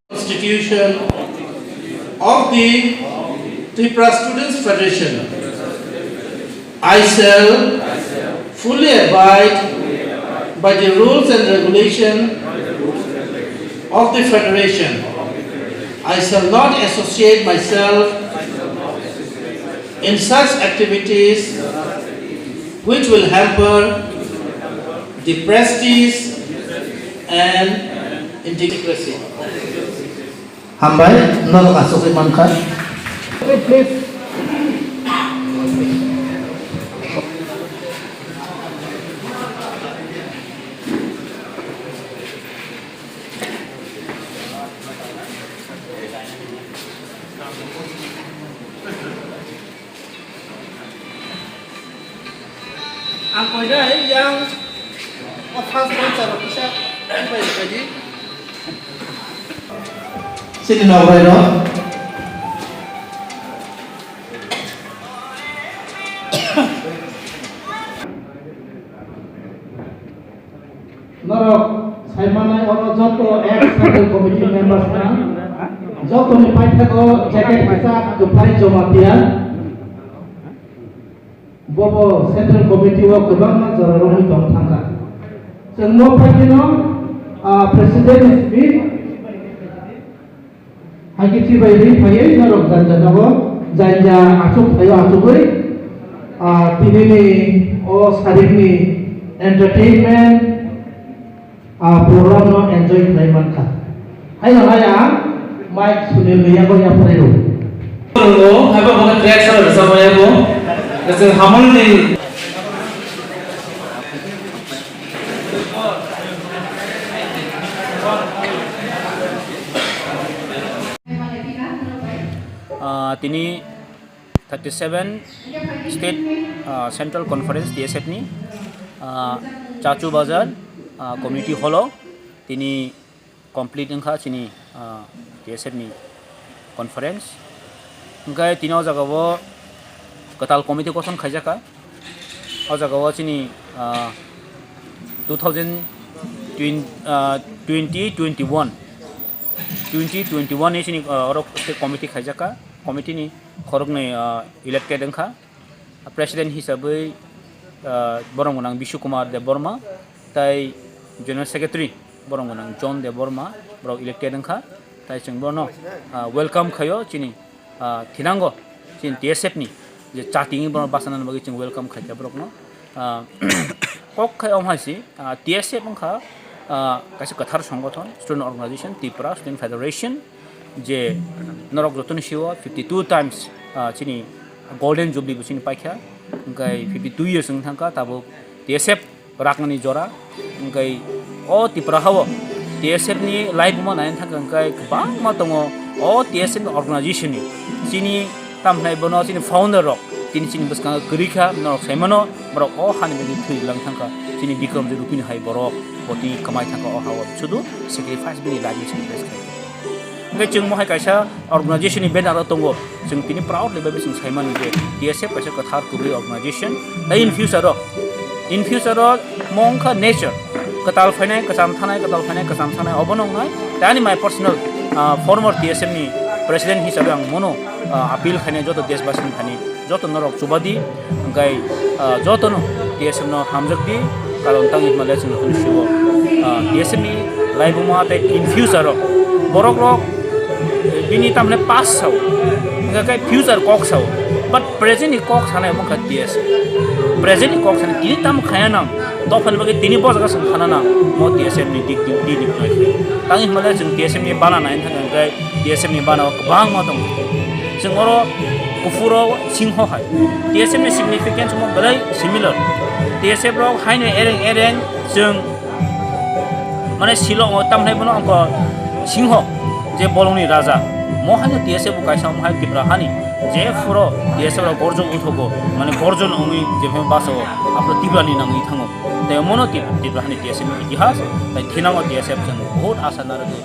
Constitution of the Tripura Students Federation. I shall fully abide by the rules and regulations of the Federation. I shall not associate myself in such activities which will hamper the prestige and integrity. Hambai, no asok mankan. Please. Ang pwede yang offense sa bisa pwede. Sini naway no? Narok, saya mana orang joto ex-Central Committee members na joto ni paitha ko jacket kita supply jomatian bobo Central Committee wa kubang na jororong itong tangga. Semua paitino President speak Hagiti bayi payai narok janjanago janja acuk ayo acukui tini ni sarik ni entertainment program no enjoy playman ka. Ayo Mike Sunil ya ko ya prero. Hello, have a moment reaction sama ya ko. Kasi hamul ni tini 37 state central conference TSF ni Chachu Bazar community hall tini complete engkha chini TSF ni conference engkai tino jagao katal committee koson khaijaka o jagao chini 2021 ni chini orok state committee khaijaka committee ni khorok ni elected engkha president hisabai borongonang Bishu Kumar Deborma tai general secretary borongonang John Deborma bro elected engkha tai chung bono welcome khayo chini thinango chin TSF ni je chating bono basanan bagi chung welcome khaja brok no kok khay omhasi TSF engkha kaisa kathar সংগঠন student organization Tripura Student Federation je norok jotoni siwa 52 times chini golden jubilee bu chini paikha ngai 52 years ng thangka tabo TSF raknani jora ngai o Tripura hawo TSF ni live mo nain thangka ngai bang ma tongo o TSF organization ni chini tamnai bono chini founder rok chini buskang grikha norok saimano borok o hani bagi thui lang thangka chini bikram je rupin hai borok boti kamai thangka o hawo sudu sacrifice bini lagi chini best ngai chung mo hai kaisa organization ni banner tongo chung tini proudly baby sing saiman je TSF kaisa kathar kubri organization in future mongkha nature katal phainai kasam thanai obonong nai tani my personal former TSF ni president hisabe ang mono appeal khane joto deshbasin khani joto norok chubadi ngai joto no TSF no hamjakdi kalon tangi malai chung no shiwo TSF ni live mo ate in future borok rok bini tamne pass sau ngai future kok sau but present ni kok sanai mo khat TSF present ni kok sanai tini tam khayana dofan bagi tini bojaga sang khanana mo TSF ni dik noi tangi malai chung TSF ni bana nain thang ngai TSF ni bana bang ma tong chung oro kufuro singho hai TSF ni significance mo belai similar TSF rok haine ereng chung mane silong o tam hai bono angko singho je bolongni raja mo haine TSF bu kaisa mo hai Tripura hani je furo TSF ro gorjon uthogo mane gorjon ongi je phem baso apro Tripura ni nangi thango te mono Tripura hani TSF ni itihas tai thinango TSF jang bahut asa narago